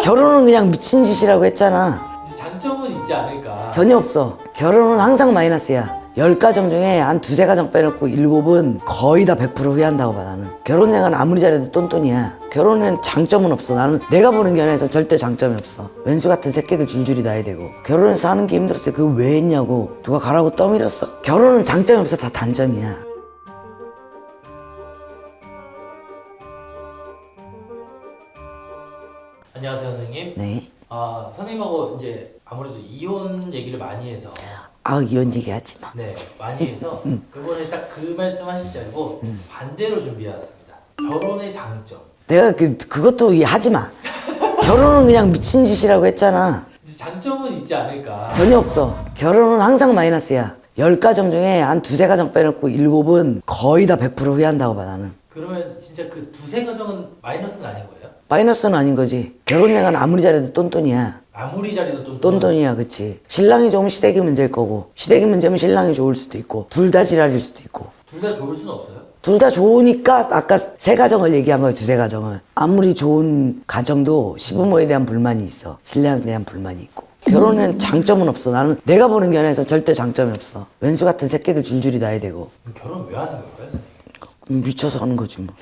결혼은 그냥 미친 짓이라고 했잖아. 장점은 있지 않을까? 전혀 없어. 결혼은 항상 마이너스야. 10가정 중에 한 두세 가정 빼놓고 7은 거의 다 100% 후회한다고 봐. 나는 결혼 생활은 아무리 잘해도 똔똔이야. 결혼엔 장점은 없어. 나는 내가 보는 견해에서 절대 장점이 없어. 왼수 같은 새끼들 줄줄이 낳아야 되고, 결혼해서 하는 게 힘들었어. 그거 왜 했냐고. 누가 가라고 떠밀었어. 결혼은 장점이 없어. 다 단점이야. 안녕하세요, 선생님. 네. 선생님하고 이제 아무래도 이혼 얘기를 많이 해서 이혼 얘기하지 마. 네, 많이 해서 그번에 딱 그 말씀 하실 줄 알고 반대로 준비해왔습니다. 결혼의 장점. 내가 그것도 하지 마. 결혼은 그냥 미친 짓이라고 했잖아. 장점은 있지 않을까? 전혀 없어. 결혼은 항상 마이너스야. 10가정 중에 한 두세 가정 빼놓고 7은 거의 다 100% 후회한다고 봐. 나는. 그러면 진짜 그 두세 가정은 마이너스는 아닌 거예요? 마이너스는 아닌 거지. 결혼 생활은 아무리 잘해도 똔똔이야. 아무리 잘해도 똔똔이야. 그치. 신랑이 좋으면 시댁이 문제일 거고, 시댁이 문제면 신랑이 좋을 수도 있고, 둘 다 지랄일 수도 있고. 둘 다 좋을 수는 없어요? 둘 다 좋으니까 아까 세 가정을 얘기한 거예요. 두세 가정을. 아무리 좋은 가정도 시부모에 대한 불만이 있어. 신랑에 대한 불만이 있고. 결혼엔 장점은 없어. 나는 내가 보는 견해에서 절대 장점이 없어. 왼수 같은 새끼들 줄줄이 낳아야 되고. 그럼 결혼 왜 하는 걸까요, 선생님? 미쳐서 하는 거지 뭐.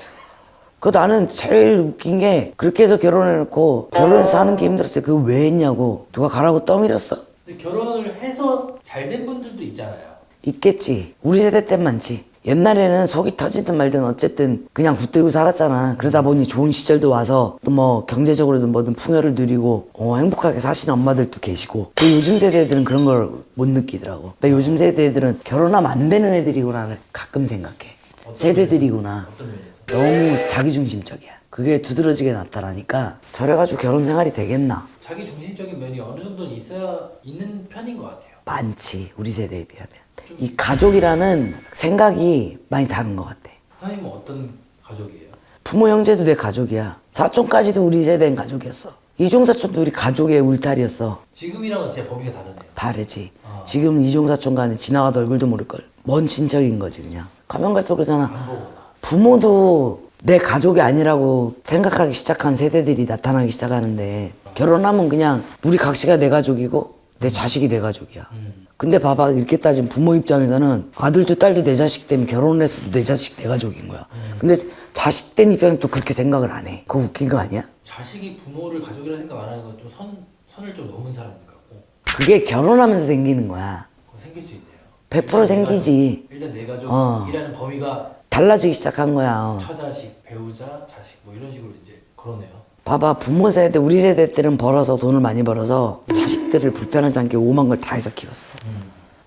그 나는 제일 웃긴 게 그렇게 해서 결혼해놓고 결혼해서 하는 게 힘들었어요. 그거 왜 했냐고. 누가 가라고 떠밀었어. 근데 결혼을 해서 잘 된 분들도 있잖아요. 있겠지. 우리 세대 땐 많지. 옛날에는 속이 터지든 말든 어쨌든 그냥 붙들고 살았잖아. 그러다 보니 좋은 시절도 와서 또 뭐 경제적으로든 뭐든 풍요를 누리고 행복하게 사시는 엄마들도 계시고. 근데 요즘 세대들은 그런 걸 못 느끼더라고. 근데 요즘 세대들은 결혼하면 안 되는 애들이구나 가끔 생각해. 세대들이구나. 어떤 면에서? 너무 자기중심적이야. 그게 두드러지게 나타나니까 저래가지고 결혼 생활이 되겠나? 자기 중심적인 면이 어느 정도는 있어야 있는 편인 것 같아요. 많지. 우리 세대에 비하면. 이 가족이라는 생각이 많이 다른 것 같아. 선생님은 어떤 가족이에요? 부모 형제도 내 가족이야. 사촌까지도 우리 세대는 가족이었어. 이종사촌도 우리 가족의 울타리였어. 지금이랑은 제 범위가 다르네요. 다르지. 지금 이종사촌 간에 지나가도 얼굴도 모를걸. 먼 친척인 거지 그냥. 가면 갈수록 그러잖아. 안 보거나. 부모도 내 가족이 아니라고 생각하기 시작한 세대들이 나타나기 시작하는데, 결혼하면 그냥 우리 각시가 내 가족이고 내 자식이 내 가족이야. 근데 봐봐, 이렇게 따지면 부모 입장에서는 아들도 딸도 내 자식 때문에 결혼을 했어도 내 자식 내 가족인 거야. 근데 자식 된 입장에서 또 그렇게 생각을 안 해. 그거 웃긴 거 아니야? 자식이 부모를 가족이라 생각 안 하는 건 좀 선을 좀 넘은 사람 같고. 그게 결혼하면서 생기는 거야. 그거 생길 수 있네요. 100% 생기지. 일단 내 가족이라는 범위가 달라지기 시작한 거야. 처자식, 배우자, 자식 뭐 이런 식으로 이제 그러네요. 봐봐, 부모 세대, 우리 세대 때는 벌어서 돈을 많이 벌어서 자식들을 불편하지 않게 오만 걸 다 해서 키웠어.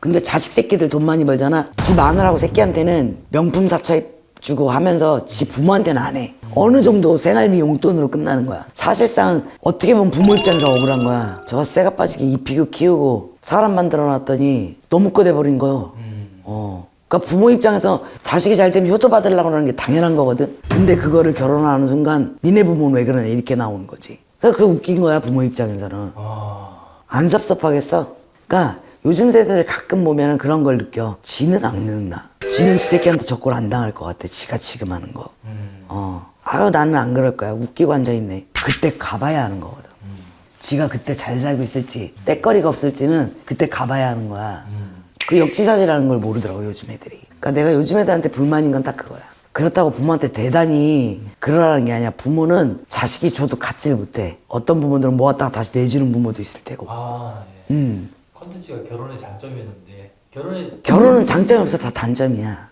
근데 자식 새끼들 돈 많이 벌잖아. 지 마누라고 새끼한테는 명품 사차 주고 하면서 지 부모한테는 안 해. 어느 정도 생활비 용돈으로 끝나는 거야. 사실상 어떻게 보면 부모 입장에서 억울한 거야. 저 새가 빠지게 입히고 키우고 사람 만들어놨더니 너무 꺼내버린 거요. 그러니까 부모 입장에서 자식이 잘 되면 효도 받으려고 하는 게 당연한 거거든. 근데 그거를 결혼하는 순간 니네 부모는 왜 그러냐 이렇게 나오는 거지. 그러니까 그게 웃긴 거야, 부모 입장에서는. 안 섭섭하겠어? 그러니까 요즘 세대들 가끔 보면은 그런 걸 느껴. 지는 안 늙나. 지는 지 새끼한테 적골 안 당할 것 같아. 지가 지금 하는 거. 나는 안 그럴 거야. 웃기고 앉아있네. 그때 가봐야 하는 거거든. 지가 그때 잘 살고 있을지 때거리가 없을지는 그때 가봐야 하는 거야. 그 역지사지라는 걸 모르더라고, 요즘 애들이. 그러니까 내가 요즘 애들한테 불만인 건 딱 그거야. 그렇다고 부모한테 대단히 그러라는 게 아니야. 부모는 자식이 줘도 갖지를 못해. 어떤 부모들은 모았다가 다시 내주는 부모도 있을 테고. 예. 컨텐츠가 결혼의 장점이었는데 결혼은 장점이 없어. 다 단점이야.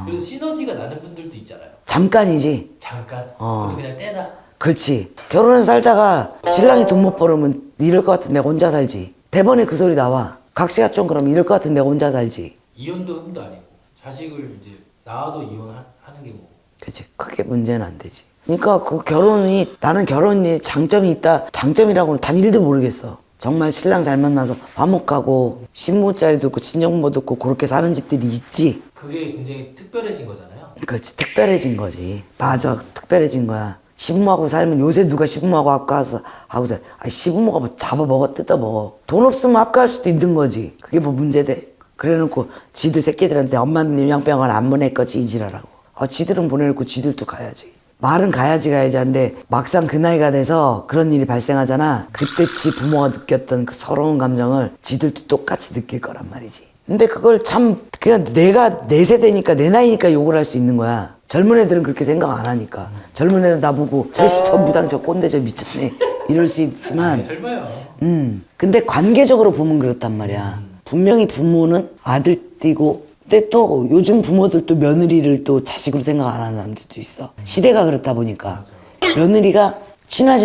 그래도 시너지가 나는 분들도 있잖아요. 잠깐이지. 잠깐. 그것도 그냥 때다. 그렇지. 결혼해서 살다가 신랑이 돈 못 벌으면 이럴 것 같은 내가 혼자 살지. 대번에 그 소리 나와. 각시가 좀 그러면 이럴 것 같은 내가 혼자 살지. 이혼도 흠도 아니고 자식을 이제 낳아도 이혼하는 게 뭐. 그치. 크게 문제는 안 되지. 그러니까 그 결혼이, 나는 결혼이 장점이 있다, 장점이라고는 단 1도 모르겠어. 정말 신랑 잘 만나서 화목 가고 신부짜리도 있고 친정부도 있고 그렇게 사는 집들이 있지. 그게 굉장히 특별해진 거잖아요. 그렇지. 특별해진 거지. 맞아. 특별해진 거야. 시부모하고 살면 요새 누가 시부모하고 합가해서 하고 살. 시부모가 뭐 잡아먹어 뜯어먹어. 돈 없으면 합가할 수도 있는 거지. 그게 뭐 문제돼. 그래놓고 지들 새끼들한테 엄마는 요양병원 안 보낼 거지 이지라라고. 지들은 보내놓고 지들도 가야지. 말은 가야지 하는데 막상 그 나이가 돼서 그런 일이 발생하잖아. 그때 지 부모가 느꼈던 그 서러운 감정을 지들도 똑같이 느낄 거란 말이지. 근데 그걸 참 그냥 내가 내 세대니까 내 나이니까 욕을 할 수 있는 거야. 젊은 애들은 그렇게 생각 안 하니까. 젊은 애들 나보고 저 무당 저 꼰대 저 미쳤네 이럴 수 있지만 설마요. 근데 관계적으로 보면 그렇단 말이야. 분명히 부모는 아들 띠고 근데 또 요즘 부모들도 며느리를 또 자식으로 생각 안 하는 사람들도 있어. 시대가 그렇다 보니까 며느리가 친할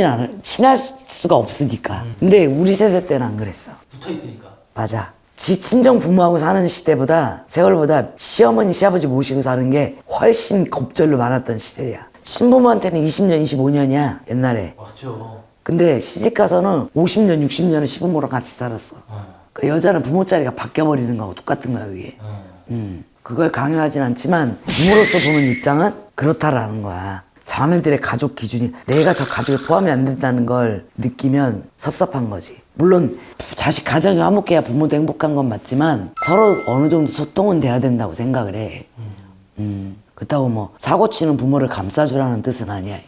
수가 없으니까. 근데 우리 세대 때는 안 그랬어. 붙어 있으니까. 맞아. 지 친정 부모하고 사는 시대보다 세월보다 시어머니 시아버지 모시고 사는 게 훨씬 겁절로 많았던 시대야. 친부모한테는 20년 25년이야 옛날에. 맞죠. 근데 시집가서는 50년 60년을 시부모랑 같이 살았어. 그 여자는 부모 자리가 바뀌어버리는 거하고 똑같은 거야 그게. 그걸 강요하진 않지만 부모로서 보는 입장은 그렇다라는 거야. 자매들의 가족 기준이 내가 저 가족에 포함이 안 된다는 걸 느끼면 섭섭한 거지. 물론 자식 가정이 화목해야 부모도 행복한 건 맞지만 서로 어느 정도 소통은 돼야 된다고 생각을 해. 그렇다고 뭐 사고 치는 부모를 감싸주라는 뜻은 아니야.